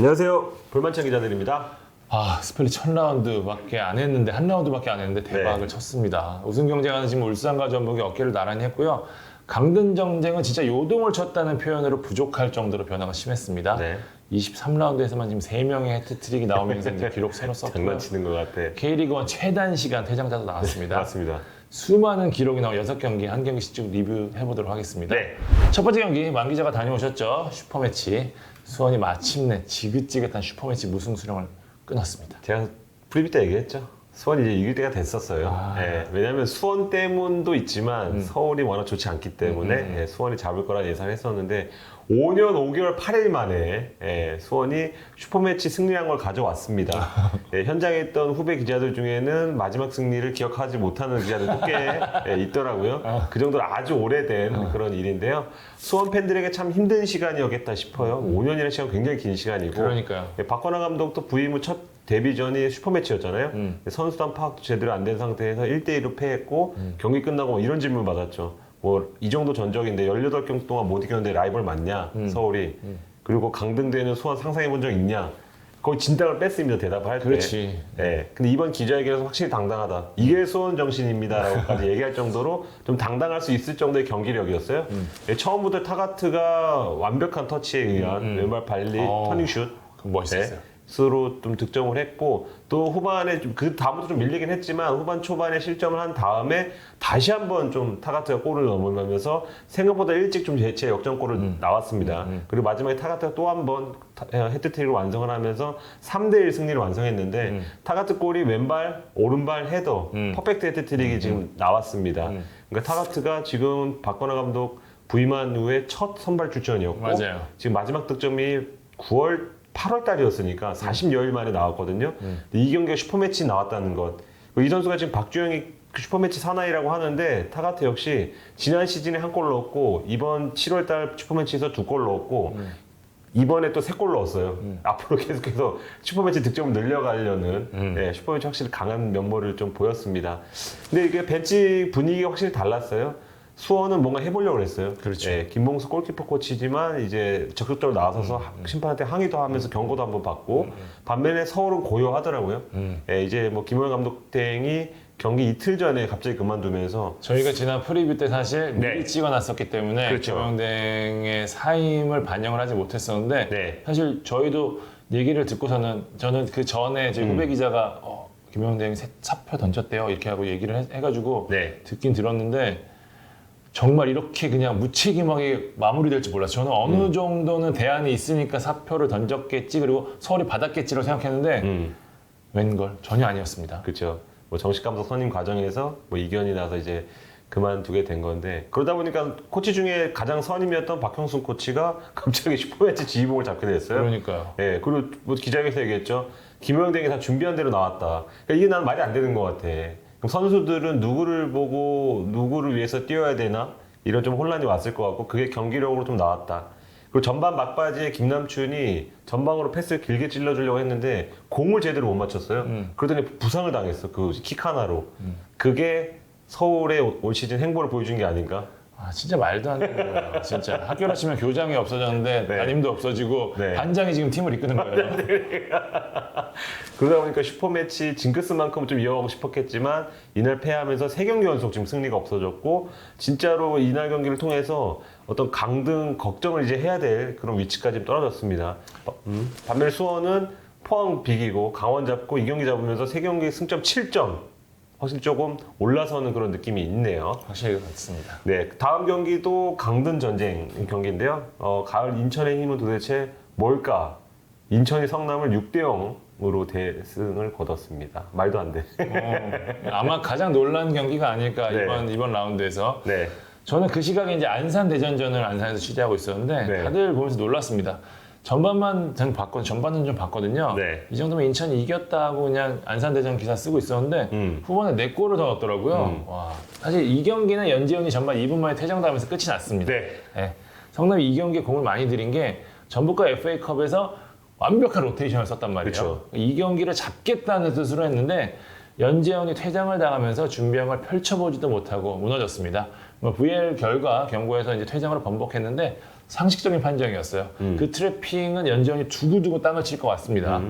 안녕하세요. 볼만찬 기자들입니다. 스펠리 첫 라운드밖에 안 했는데, 한 라운드밖에 안 했는데 대박을 쳤습니다. 우승 경쟁하는 지금 울산과 전북이 어깨를 나란히 했고요. 강등 정쟁은 진짜 요동을 쳤다는 표현으로 부족할 정도로 변화가 심했습니다. 네. 23라운드에서만 지금 3명의 해트트릭이 나오면서 이제 기록 새로 썼고요. 장난치는 것 같아. K리그1 최단 시간 퇴장자도 나왔습니다. 맞습니다. 수많은 기록이 나온 6경기, 한 경기씩 쭉 리뷰해보도록 하겠습니다. 네. 첫 번째 경기, 만 기자가 다녀오셨죠. 슈퍼매치. 수원이 마침내 지긋지긋한 슈퍼매치 무승 수령을 끊었습니다. 제가 프리뷰 때 얘기했죠. 수원이 이제 이길 때가 됐었어요. 예, 왜냐하면 수원 때문도 있지만 서울이 워낙 좋지 않기 때문에 예, 수원이 잡을 거라 예상했었는데 5년 5개월 8일 만에 예, 수원이 슈퍼매치 승리한 걸 가져왔습니다. 예, 현장에 있던 후배 기자들 중에는 마지막 승리를 기억하지 못하는 기자들도 꽤 예, 있더라고요. 그 정도로 아주 오래된 그런 일인데요. 수원 팬들에게 참 힘든 시간이었겠다 싶어요. 5년이라는 시간 굉장히 긴 시간이고 그러니까요. 예, 박건하 감독도 부임 후 첫 데뷔전이 슈퍼매치였잖아요. 선수단 파악도 제대로 안 된 상태에서 1대1로 패했고 경기 끝나고 뭐 이런 질문 받았죠. 뭐 이 정도 전적인데 18경 동안 못 이겼는데 라이벌 맞냐? 서울이. 그리고 강등되는 수원 상상해 본 적 있냐? 거의 진당을 뺐습니다. 대답을 할 때. 그렇지. 네. 근데 이번 기자회견에서 확실히 당당하다. 이게 수원 정신입니다라고까지 얘기할 정도로 좀 당당할 수 있을 정도의 경기력이었어요. 예, 처음부터 타가트가 완벽한 터치에 의한 왼발 발리 터닝슛. 멋있었어요. 스로 좀 득점을 했고 또 후반에 좀 그 다음부터 좀 밀리긴 했지만 후반 초반에 실점을 한 다음에 다시 한번 좀 타가트가 골을 넣으면서 생각보다 일찍 좀 재체 역전골을 나왔습니다. 그리고 마지막에 타가트가 또 한 번 헤트트릭을 완성을 하면서 3대1 승리를 완성했는데 타가트 골이 왼발 오른발 헤더 퍼펙트 헤트트릭이 지금 나왔습니다. 그러니까 타가트가 지금 박건하 감독 부임한 후에 첫 선발 출전이었고 맞아요. 지금 마지막 득점이 8월 달이었으니까 40여일 만에 나왔거든요. 근데 이 경기가 슈퍼매치 나왔다는 것. 이 선수가 지금 박주영이 슈퍼매치 사나이라고 하는데 타가트 역시 지난 시즌에 한 골 넣었고 이번 7월 달 슈퍼매치에서 2골 넣었고 이번에 또 3골 넣었어요. 앞으로 계속해서 슈퍼매치 득점을 늘려가려는 예, 슈퍼매치 확실히 강한 면모를 좀 보였습니다. 근데 이게 벤치 분위기가 확실히 달랐어요. 수원은 뭔가 해보려고 했어요. 그렇죠. 예, 김봉수 골키퍼 코치지만 이제 적극적으로 나서서 심판한테 항의도 하면서 경고도 한번 받고 반면에 서울은 고요하더라고요. 예, 이제 뭐 김호영 감독 대행이 경기 이틀 전에 갑자기 그만두면서 저희가 지난 프리뷰 때 사실 미리 네. 찍어놨었기 때문에 그렇죠. 김영댕의 사임을 반영을 하지 못했었는데 네. 사실 저희도 얘기를 듣고서는 저는 그 전에 제 후배 기자가 김영댕이 사표 던졌대요 이렇게 하고 얘기를 해가지고 네. 듣긴 들었는데 정말 이렇게 그냥 무책임하게 마무리될 줄 몰랐어요. 저는 어느 정도는 대안이 있으니까 사표를 던졌겠지 그리고 서울이 받았겠지라고 생각했는데 웬걸 전혀 아니었습니다. 그렇죠. 뭐 정식 감독 선임 과정에서 뭐 이견이 나서 이제 그만두게 된 건데 그러다 보니까 코치 중에 가장 선임이었던 박형순 코치가 갑자기 슈퍼매치 지휘봉을 잡게 됐어요. 그러니까요. 예, 그리고 뭐 기자회견에서 얘기했죠. 김호영댕이 다 준비한 대로 나왔다. 그러니까 이게 난 말이 안 되는 것 같아. 그럼 선수들은 누구를 보고 누구를 위해서 뛰어야 되나? 이런 좀 혼란이 왔을 것 같고 그게 경기력으로 좀 나왔다. 그리고 전반 막바지에 김남춘이 전방으로 패스를 길게 찔러주려고 했는데 공을 제대로 못 맞췄어요. 그러더니 부상을 당했어. 그 킥 하나로. 그게 서울의 올 시즌 행보를 보여준 게 아닌가? 진짜 말도 안 되는 거예요. 진짜 학교로 치면 교장이 없어졌는데 네. 담임도 없어지고 네. 반장이 지금 팀을 이끄는 거예요. 그러다 보니까 슈퍼매치 징크스만큼은 좀 이어가고 싶었겠지만 이날 패하면서 3경기 연속 지금 승리가 없어졌고 진짜로 이날 경기를 통해서 어떤 강등 걱정을 이제 해야 될 그런 위치까지 떨어졌습니다. 반면에 수원은 포항 비기고 강원 잡고 이 경기 잡으면서 3경기 승점 7점 확실히 조금 올라서는 그런 느낌이 있네요. 확실히 그렇습니다. 네, 다음 경기도 강등 전쟁 경기인데요. 가을 인천의 힘은 도대체 뭘까? 인천이 성남을 6대0으로 대승을 거뒀습니다. 말도 안 돼. 아마 가장 놀란 경기가 아닐까 네. 이번 라운드에서. 네. 저는 그 시각에 이제 안산 대전전을 안산에서 취재하고 있었는데 네. 다들 보면서 놀랐습니다. 전반만 전반은 좀 봤거든요. 네. 이 정도면 인천이 이겼다고 그냥 안산 대전 기사 쓰고 있었는데 후반에 4골을 더 넣었더라고요. 와, 사실 이 경기는 연재훈이 전반 2분 만에 퇴장당하면서 끝이 났습니다. 네. 네. 성남이 이 경기에 공을 많이 들인 게 전북과 FA컵에서 완벽한 로테이션을 썼단 말이에요. 그쵸. 이 경기를 잡겠다는 뜻으로 했는데 연재훈이 퇴장을 당하면서 준비한 걸 펼쳐보지도 못하고 무너졌습니다. VAR 결과 경고에서 이제 퇴장으로 번복했는데 상식적인 판정이었어요. 그 트래핑은 연재현이 두고두고 땅을 칠 것 같습니다.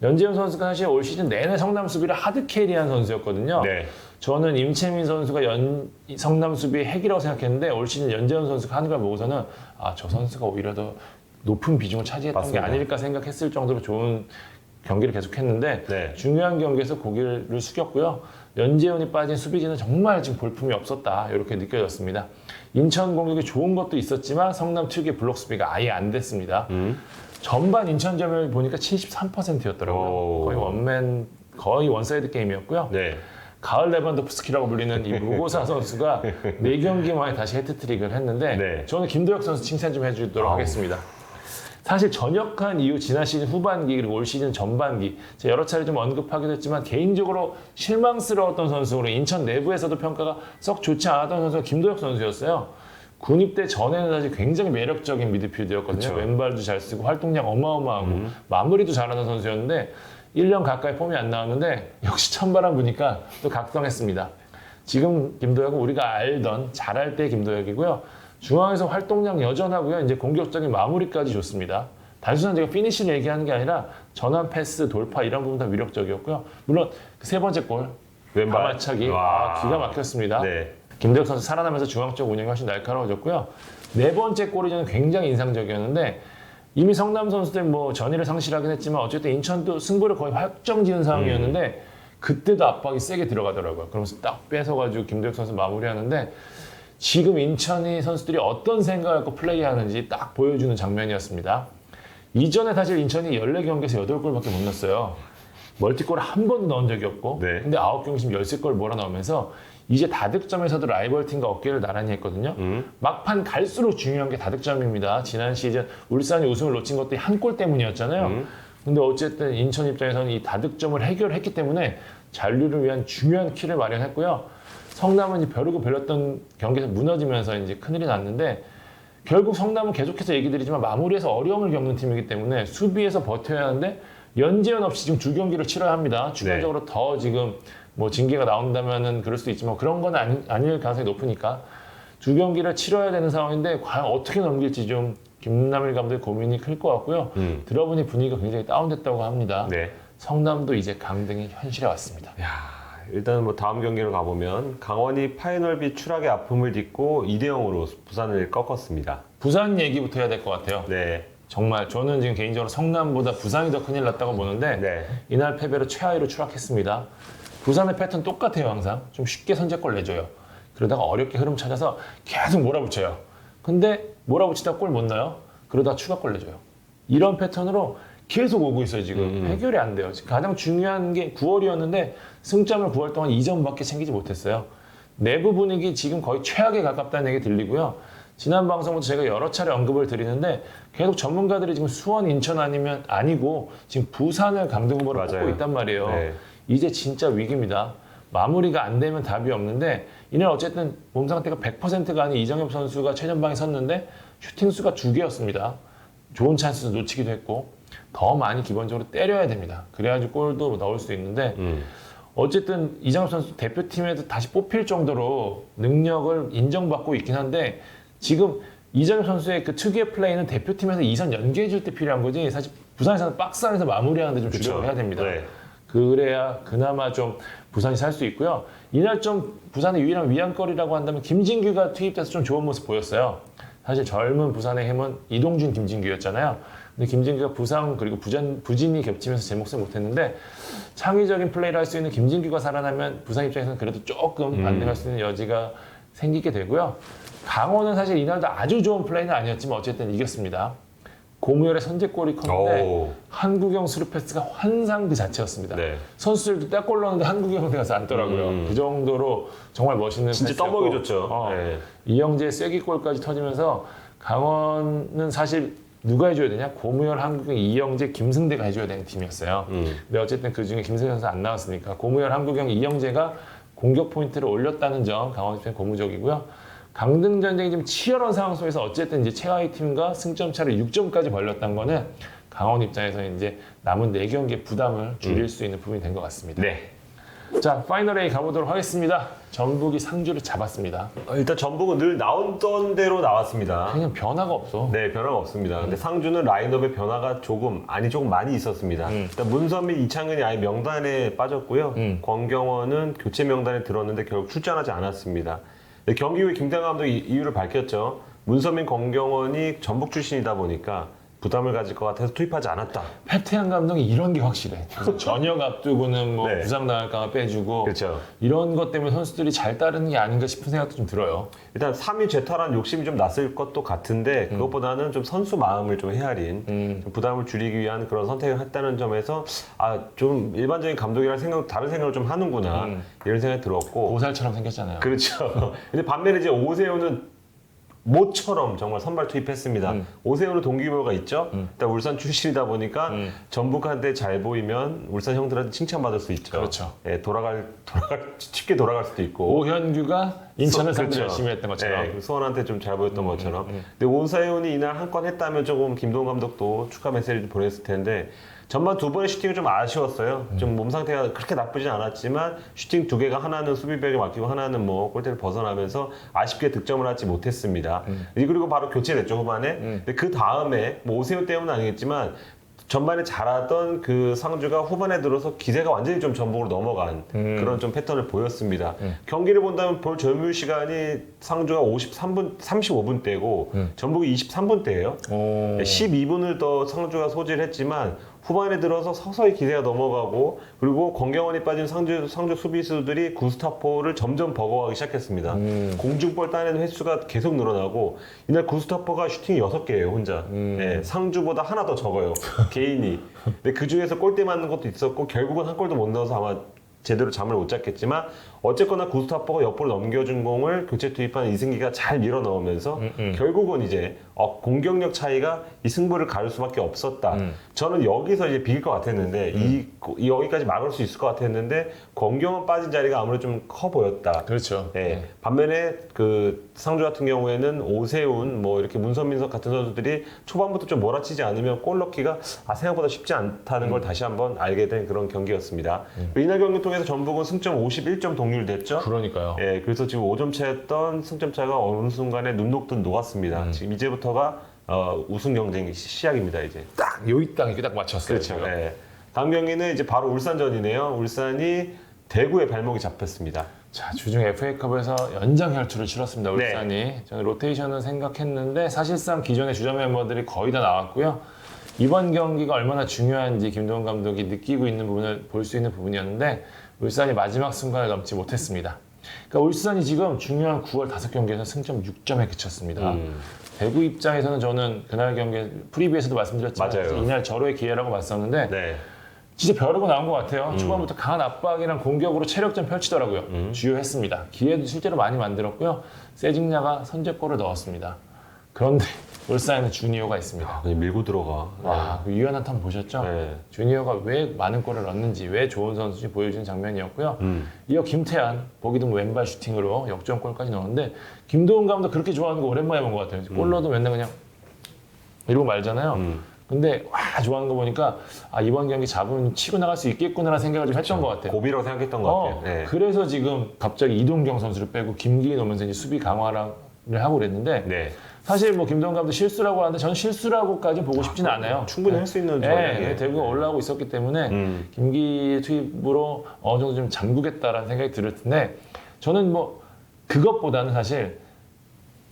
연재현 선수가 사실 올 시즌 내내 성남 수비를 하드 캐리한 선수였거든요. 네. 저는 임채민 선수가 성남 수비의 핵이라고 생각했는데 올 시즌 연재현 선수가 하는 걸 보고서는 저 선수가 오히려 더 높은 비중을 차지했던 맞습니다. 게 아닐까 생각했을 정도로 좋은 경기를 계속했는데 네. 중요한 경기에서 고개를 숙였고요. 연재현이 빠진 수비진은 정말 지금 볼품이 없었다 이렇게 느껴졌습니다. 인천 공격이 좋은 것도 있었지만 성남 특유의 블록 수비가 아예 안 됐습니다. 전반 인천 점유율 보니까 73%였더라고요. 거의 원사이드 게임이었고요. 네. 가을 레반도프스키라고 불리는 이 무고사 선수가 4경기 만에 다시 해트트릭을 했는데 네. 저는 김도혁 선수 칭찬 좀 해주도록 하겠습니다. 사실 전역한 이후 지난 시즌 후반기 그리고 올 시즌 전반기 제가 여러 차례 좀 언급하기도 했지만 개인적으로 실망스러웠던 선수로 인천 내부에서도 평가가 썩 좋지 않았던 선수가 김도혁 선수였어요. 군입대 전에는 사실 굉장히 매력적인 미드필더였거든요. 그쵸. 왼발도 잘 쓰고 활동량 어마어마하고 마무리도 잘하는 선수였는데 1년 가까이 폼이 안 나왔는데 역시 찬바람 부니까 또 각성했습니다. 지금 김도혁은 우리가 알던 잘할 때 김도혁이고요. 중앙에서 활동량 여전하고요. 이제 공격적인 마무리까지 좋습니다. 단순한 제가 피니시를 얘기하는 게 아니라 전환, 패스, 돌파 이런 부분 다 위력적이었고요. 물론 그 세 번째 골 왼발. 가마차기 와. 기가 막혔습니다. 네. 김도혁 선수 살아나면서 중앙 쪽 운영이 훨씬 날카로워졌고요. 네 번째 골이 저는 굉장히 인상적이었는데 이미 성남 선수들 뭐 전의를 상실하긴 했지만 어쨌든 인천도 승부를 거의 확정지은 상황이었는데 그때도 압박이 세게 들어가더라고요. 그러면서 딱 뺏어가지고 김도혁 선수 마무리하는데 지금 인천이 선수들이 어떤 생각을 갖고 플레이하는지 딱 보여주는 장면이었습니다. 이전에 사실 인천이 14경기에서 8골밖에 못 넣었어요. 멀티골을 한 번도 넣은 적이 없고 네. 근데 9경기 지금 13골 몰아넣으면서 이제 다득점에서도 라이벌 팀과 어깨를 나란히 했거든요. 막판 갈수록 중요한 게 다득점입니다. 지난 시즌 울산이 우승을 놓친 것도 한 골 때문이었잖아요. 근데 어쨌든 인천 입장에서는 이 다득점을 해결했기 때문에 잔류를 위한 중요한 키를 마련했고요. 성남은 이제 벼르고 벼렸던 경기에서 무너지면서 이제 큰일이 났는데 결국 성남은 계속해서 얘기 드리지만 마무리에서 어려움을 겪는 팀이기 때문에 수비에서 버텨야 하는데 연재현 없이 지금 2경기를 치러야 합니다. 추가적으로 더 지금 뭐 징계가 나온다면은 그럴 수도 있지만 그런 건 아닐 가능성이 높으니까 2경기를 치러야 되는 상황인데 과연 어떻게 넘길지 좀 김남일 감독의 고민이 클 것 같고요. 들어보니 분위기가 굉장히 다운됐다고 합니다. 네. 성남도 이제 강등이 현실에 왔습니다. 일단 뭐 다음 경기로 가보면 강원이 파이널비 추락의 아픔을 딛고 2대0으로 부산을 꺾었습니다. 부산 얘기부터 해야 될 것 같아요. 네. 정말 저는 지금 개인적으로 성남보다 부산이 더 큰일 났다고 보는데 네. 이날 패배로 최하위로 추락했습니다. 부산의 패턴 똑같아요. 항상 좀 쉽게 선제골 내줘요. 그러다가 어렵게 흐름 찾아서 계속 몰아붙여요. 근데 몰아붙이다가 골 못 넣어요. 그러다가 추가골 내줘요. 이런 패턴으로 계속 오고 있어요. 지금 해결이 안 돼요. 지금 가장 중요한 게 9월이었는데 승점을 9월 동안 2점밖에 챙기지 못했어요. 내부 분위기 지금 거의 최악에 가깝다는 얘기 들리고요. 지난 방송부터 제가 여러 차례 언급을 드리는데 계속 전문가들이 지금 수원, 인천 아니고 지금 부산을 강등 후보로 뽑고 있단 말이에요. 네. 이제 진짜 위기입니다. 마무리가 안 되면 답이 없는데 이날 어쨌든 몸 상태가 100%가 아닌 이정엽 선수가 최전방에 섰는데 슈팅 수가 2개였습니다. 좋은 찬스도 놓치기도 했고 더 많이 기본적으로 때려야 됩니다. 그래야지 골도 넣을 수 있는데 어쨌든 이정엽 선수 대표팀에도 다시 뽑힐 정도로 능력을 인정받고 있긴 한데 지금 이정엽 선수의 그 특유의 플레이는 대표팀에서 2선 연계해줄 때 필요한 거지 사실 부산에서는 박스 안에서 마무리하는데 좀 주력을 해야 됩니다. 네. 그래야 그나마 좀 부산이 살 수 있고요. 이날 좀 부산의 유일한 위안거리라고 한다면 김진규가 투입돼서 좀 좋은 모습 보였어요. 사실 젊은 부산의 힘은 이동준, 김진규였잖아요. 근데 김진규가 부상 그리고 부진이 겹치면서 제 몫을 못했는데 창의적인 플레이를 할 수 있는 김진규가 살아나면 부산 입장에서는 그래도 조금 반등할 수 있는 여지가 생기게 되고요. 강원은 사실 이날도 아주 좋은 플레이는 아니었지만 어쨌든 이겼습니다. 고무열의 선제골이 컸는데 오. 한국영 스루 패스가 환상 그 자체였습니다. 네. 선수들도 딱골 넣었는데 한국영한테 가서 앉더라고요. 그 정도로 정말 멋있는 진짜 패스였고 떠먹이 줬죠. 네. 이영재의 쐐기골까지 터지면서 강원은 사실 누가 해줘야 되냐? 고무열, 한국영, 이영재, 김승대가 해줘야 되는 팀이었어요. 근데 어쨌든 그중에 김승대 선수 안 나왔으니까 고무열, 한국영, 이영재가 공격 포인트를 올렸다는 점 강원 입장에 고무적이고요. 강등 전쟁이 좀 치열한 상황 속에서 어쨌든 이제 최하위 팀과 승점 차를 6점까지 벌렸던 거는 강원 입장에서 이제 남은 4경기의 부담을 줄일 수 있는 부분이 된 것 같습니다. 네. 자, 파이널 A 가보도록 하겠습니다. 전북이 상주를 잡았습니다. 일단 전북은 늘 나왔던 대로 나왔습니다. 그냥 변화가 없어. 네, 변화가 없습니다. 근데 상주는 라인업에 변화가 조금 많이 있었습니다. 일단 문선민, 이창근이 아예 명단에 빠졌고요. 권경원은 교체 명단에 들었는데 결국 출전하지 않았습니다. 근데 경기 후에 김태형 감독이 이유를 밝혔죠. 문선민, 권경원이 전북 출신이다 보니까 부담을 가질 것 같아서 투입하지 않았다. 페태양 감독이 이런 게 확실해. 그래서 저녁 앞두고는 뭐 네. 부상 당할까 빼주고 그렇죠. 이런 것 때문에 선수들이 잘 따르는 게 아닌가 싶은 생각도 좀 들어요. 일단 3위 재탈한 욕심이 좀 났을 것도 같은데 그것보다는 좀 선수 마음을 좀 헤아린 좀 부담을 줄이기 위한 그런 선택을 했다는 점에서 좀 일반적인 감독이랑 다른 생각을 좀 하는구나 이런 생각이 들었고 고살처럼 생겼잖아요. 그렇죠. 근데 반면에 이제 오세훈은 모처럼 정말 선발 투입했습니다. 오세훈은 동기부여가 있죠. 일단 울산 출신이다 보니까 전북한테 잘 보이면 울산 형들한테 칭찬받을 수 있죠. 그렇죠. 예, 쉽게 돌아갈 수도 있고. 오현규가 인천을 상대 그렇죠. 열심히 했던 것처럼. 예, 수원한테 좀 잘 보였던 것처럼. 근데 오세훈이 이날 한 건 했다면 조금 김동훈 감독도 축하 메시지를 보냈을 텐데 전반 두 번의 슈팅이 좀 아쉬웠어요. 좀 몸 상태가 그렇게 나쁘진 않았지만 슈팅 두 개가 하나는 수비벽에 맡기고 하나는 뭐 골대를 벗어나면서 아쉽게 득점을 하지 못했습니다. 그리고 바로 교체됐죠 후반에. 근데 그 다음에 뭐 오세훈 때문은 아니겠지만 전반에 잘하던 그 상주가 후반에 들어서 기세가 완전히 좀 전북으로 넘어간 그런 좀 패턴을 보였습니다. 경기를 본다면 볼 점유 시간이 상주가 35분 대고 전북이 23분 대예요. 12분을 더 상주가 소지를 했지만 후반에 들어서 서서히 기세가 넘어가고 그리고 권경원이 빠진 상주 수비수들이 구스타포를 점점 버거워하기 시작했습니다. 공중볼 따내는 횟수가 계속 늘어나고 이날 구스타포가 슈팅이 6개예요 혼자. 네, 상주보다 하나 더 적어요 개인이. 근데 그 중에서 골대 맞는 것도 있었고 결국은 한 골도 못 넣어서 아마 제대로 잠을 못 잤겠지만 어쨌거나 구스타포가 옆으로 넘겨준 공을 교체 투입한 이승기가 잘 밀어 넣으면서 결국은 이제 공격력 차이가 이 승부를 가를 수밖에 없었다. 저는 여기서 이제 비길 것 같았는데 여기까지 막을 수 있을 것 같았는데 권경원 빠진 자리가 아무래도 좀 커 보였다. 그렇죠. 예. 반면에 그 상주 같은 경우에는 오세훈 뭐 이렇게 문선민 같은 선수들이 초반부터 좀 몰아치지 않으면 골 넣기가 생각보다 쉽지 않다는 걸 다시 한번 알게 된 그런 경기였습니다. 이날 경기 통해서 전북은 승점 51점 동률됐죠. 그러니까요. 예, 그래서 지금 5점 차였던 승점 차가 어느 순간에 눈 녹듯 녹았습니다. 지금 이제부터가 우승 경쟁이 시작입니다. 이제. 딱 여기 딱 이렇게 딱 맞췄어요. 그렇죠. 지금. 예. 다음 경기는 이제 바로 울산전이네요. 울산이 대구에 발목이 잡혔습니다. 자, 주중 FA컵에서 연장 혈투를 치렀습니다. 울산이. 저는 로테이션을 생각했는데 사실상 기존의 주전 멤버들이 거의 다 나왔고요. 이번 경기가 얼마나 중요한지 김동훈 감독이 느끼고 있는 부분을 볼 수 있는 부분이었는데 울산이 마지막 순간을 넘지 못했습니다. 그러니까 울산이 지금 중요한 9월 5경기에서 승점 6점에 그쳤습니다. 대구 입장에서는 저는 그날 경기 프리뷰에서도 말씀드렸지만 맞아요. 이날 절호의 기회라고 봤었는데 네. 진짜 벼르고 나온 것 같아요. 초반부터 강한 압박이랑 공격으로 체력전 펼치더라고요. 주요했습니다. 기회도 실제로 많이 만들었고요. 세징야가 선제골을 넣었습니다. 그런데 울산에는 주니어가 있습니다. 그냥 밀고 들어가. 와, 그 유연한 턴 보셨죠? 네. 주니어가 왜 많은 골을 넣는지, 왜 좋은 선수인지 보여주는 장면이었고요. 이어 김태환, 보기 드문 왼발 슈팅으로 역전골까지 넣었는데 김도훈 감독 그렇게 좋아하는 거 오랜만에 본 것 같아요. 골 넣어도 맨날 그냥 이러고 말잖아요. 근데 와 좋아하는 거 보니까 이번 경기 잡으면 치고 나갈 수 있겠구나라는 생각을 좀 했던 것 같아요. 고비라고 생각했던 것 같아요. 네. 그래서 지금 갑자기 이동경 선수를 빼고 김기인 오면서 이제 수비 강화를 하고 그랬는데 네. 사실 뭐 김동훈 감독 실수라고 하는데 저는 실수라고까지 보고 싶지는 않아요. 충분히 할 수 있는 네, 대구가 올라오고 있었기 때문에 김기의 투입으로 어느 정도 좀 잠그겠다라는 생각이 들을 텐데 저는 뭐 그것보다는 사실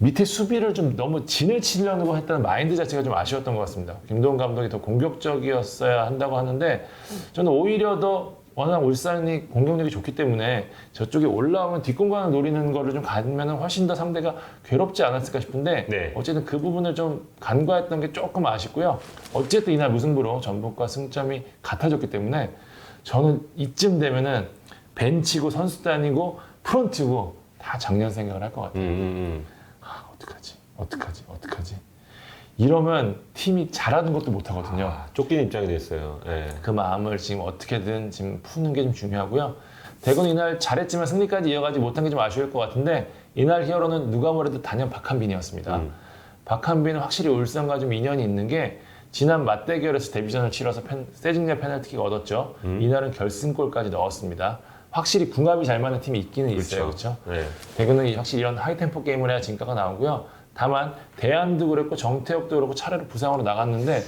밑에 수비를 좀 너무 진을 치려고 했다는 마인드 자체가 좀 아쉬웠던 것 같습니다. 김동훈 감독이 더 공격적이었어야 한다고 하는데 저는 오히려 더 워낙 울산이 공격력이 좋기 때문에 저쪽에 올라오면 뒷공간을 노리는 거를 좀 가면 훨씬 더 상대가 괴롭지 않았을까 싶은데 네. 어쨌든 그 부분을 좀 간과했던 게 조금 아쉽고요. 어쨌든 이날 무승부로 전북과 승점이 같아졌기 때문에 저는 이쯤 되면은 벤치고 선수단이고 프론트고 다 작년 생각을 할 것 같아요. 어떡하지? 이러면 팀이 잘하는 것도 못하거든요. 쫓기는 입장이 됐어요. 네. 그 마음을 지금 어떻게든 지금 푸는 게 좀 중요하고요. 대구는 이날 잘했지만 승리까지 이어가지 못한 게 좀 아쉬울 것 같은데 이날 히어로는 누가 뭐래도 단연 박한빈이었습니다. 박한빈은 확실히 울산과 좀 인연이 있는 게 지난 맞대결에서 데뷔전을 치러서 세징야 페널티킥 얻었죠. 이날은 결승골까지 넣었습니다. 확실히 궁합이 잘 맞는 팀이 있기는 있어요. 그렇죠? 네. 대구는 확실히 이런 하이템포 게임을 해야 진가가 나오고요. 다만 대안도 그랬고 정태혁도 그렇고 차례로 부상으로 나갔는데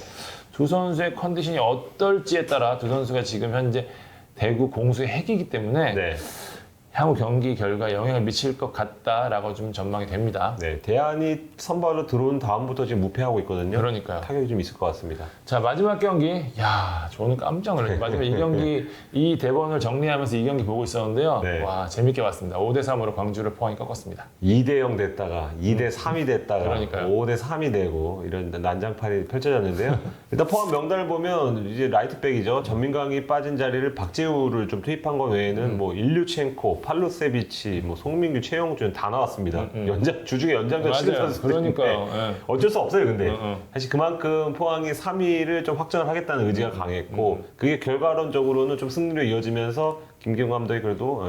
두 선수의 컨디션이 어떨지에 따라 두 선수가 지금 현재 대구 공수의 핵이기 때문에 네. 향후 경기 결과에 영향을 미칠 것 같다라고 좀 전망이 됩니다. 네. 대안이 선발로 들어온 다음부터 지금 무패하고 있거든요. 그러니까요. 타격이 좀 있을 것 같습니다. 자, 마지막 경기. 야, 저는 깜짝 놀랐어요. 마지막 이 경기, 이 대본을 정리하면서 이 경기 보고 있었는데요. 네. 와, 재밌게 봤습니다. 5대3으로 광주를 포항이 꺾었습니다. 2대0 됐다가 2대3이 됐다가 그러니까요. 5대3이 되고 이런 난장판이 펼쳐졌는데요. 일단 포항 명단을 보면 이제 라이트백이죠. 전민강이 빠진 자리를 박재우를 좀 투입한 것 외에는 뭐 일류첸코, 팔루세비치, 뭐 송민규, 최영준 다 나왔습니다. 주중에 연장전 치는 맞아요. 선수들인데 그러니까요. 예. 어쩔 수 없어요. 근데 응. 사실 그만큼 포항이 3위를 좀 확정을 하겠다는 의지가 강했고 그게 결과론적으로는 좀 승리로 이어지면서 김기용 감독이 그래도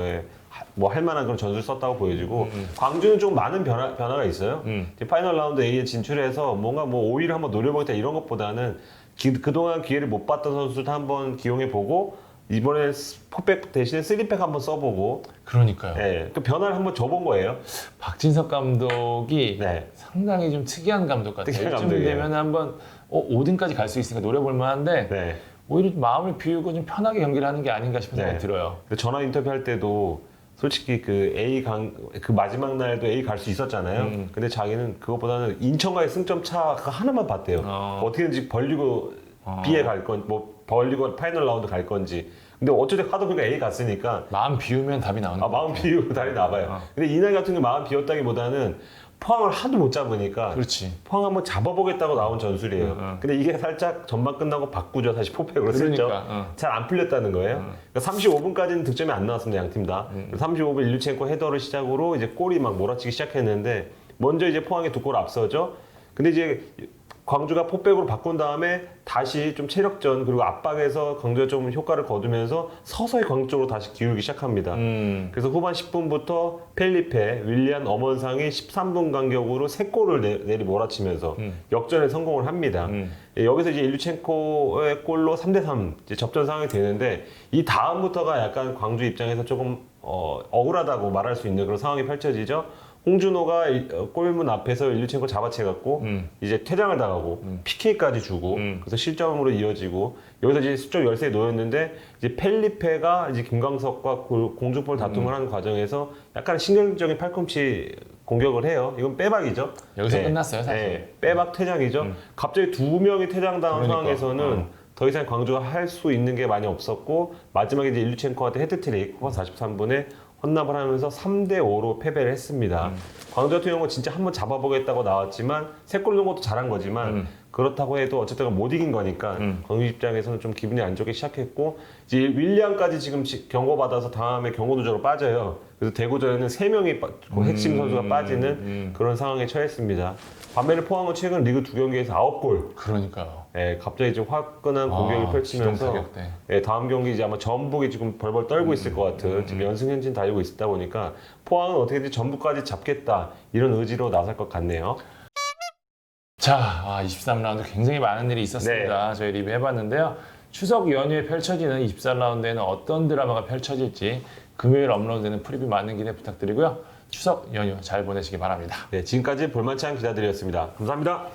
뭐 할 만한 그런 전술을 썼다고 보여지고 광주는 좀 많은 변화가 있어요. 이제 파이널 라운드 A에 진출해서 뭔가 뭐 5위를 한번 노려보겠다 이런 것보다는 그동안 기회를 못 봤던 선수들 한번 기용해보고 이번에 4백 대신에 3백 한번 써보고 그러니까요. 그 변화를 한번 줘본 거예요. 박진석 감독이 네. 상당히 좀 특이한 감독 같아요. 특이한 이쯤 감독이에요. 되면 한번 5등까지 갈 수 있으니까 노려볼 만한데 네. 오히려 마음을 비우고 좀 편하게 경기를 하는 게 아닌가 싶은 생각이 들어요. 근데 전화 인터뷰 할 때도 솔직히 그 그 마지막 날도 A 갈 수 있었잖아요. 근데 자기는 그것보다는 인천과의 승점 차가 하나만 봤대요. 어떻게든지 벌리고 B에 갈 건, 뭐 벌리고 파이널 라운드 갈 건지. 근데 어쨌든 하다 보니까 A 갔으니까 마음 비우면 답이 나오는 거예요. 마음 비우고 다리 나봐요. 근데 이날 같은 경우 마음 비웠다기보다는 포항을 하도 못 잡으니까 그렇지. 포항 한번 잡아보겠다고 나온 전술이에요. 근데 이게 살짝 전반 끝나고 바꾸죠. 다시 포백으로 슬쩍. 그러니까, 잘 안 풀렸다는 거예요. 그러니까 35분까지는 득점이 안 나왔습니다. 양 팀 다. 35분 일류첸코 헤더를 시작으로 이제 골이 막 몰아치기 시작했는데 먼저 이제 포항이 2골 앞서죠. 근데 이제 광주가 포백으로 바꾼 다음에 다시 좀 체력전 그리고 압박에서 광주가 좀 효과를 거두면서 서서히 광주 쪽으로 다시 기울기 시작합니다. 그래서 후반 10분부터 펠리페, 윌리안 엄원상이 13분 간격으로 3골을 내리 몰아치면서 역전에 성공을 합니다. 여기서 이제 일류첸코의 골로 3대3 이제 접전 상황이 되는데 이 다음부터가 약간 광주 입장에서 조금 억울하다고 말할 수 있는 그런 상황이 펼쳐지죠. 홍준호가 골문 앞에서 일류첸코 잡아채갖고 이제 퇴장을 당하고 PK까지 주고 그래서 실점으로 이어지고 여기서 이제 수적 열세에 놓였는데 이제 펠리페가 이제 김광석과 공중볼 다툼을 하는 과정에서 약간 신경적인 팔꿈치 공격을 해요. 이건 빼박이죠. 여기서 끝났어요, 사실. 빼박 퇴장이죠. 갑자기 2명이 퇴장당한 상황에서는 더 이상 광주가 할 수 있는 게 많이 없었고 마지막에 이제 일류첸코한테 헤드트릭 후반 43분에 헌납을 하면서 3대5로 패배를 했습니다. 광주 같은 경우는 진짜 한번 잡아보겠다고 나왔지만 3골 넣은 것도 잘한 거지만 그렇다고 해도 어쨌든 못 이긴 거니까 광주 입장에서는 좀 기분이 안 좋게 시작했고 이제 윌리안까지 지금 경고받아서 다음에 경고 누적으로 빠져요. 그래서 대구전에는 3명이 핵심 선수가 빠지는 그런 상황에 처했습니다. 반면에 포항은 최근 리그 2경기에서 9골. 그러니까요. 갑자기 좀 화끈한 공격을 펼치면서 다음 경기 이제 아마 전북이 지금 벌벌 떨고 있을 것 같은 지금 연승행진 달리고 있다 보니까 포항은 어떻게든 전북까지 잡겠다 이런 의지로 나설 것 같네요. 자, 23라운드 굉장히 많은 일이 있었습니다. 저희 리뷰해봤는데요. 추석 연휴에 펼쳐지는 24라운드에는 어떤 드라마가 펼쳐질지 금요일 업로드되는 프리뷰 많은 기대 부탁드리고요. 추석 연휴 잘 보내시기 바랍니다. 네, 지금까지 볼만찬 기자들이었습니다. 감사합니다.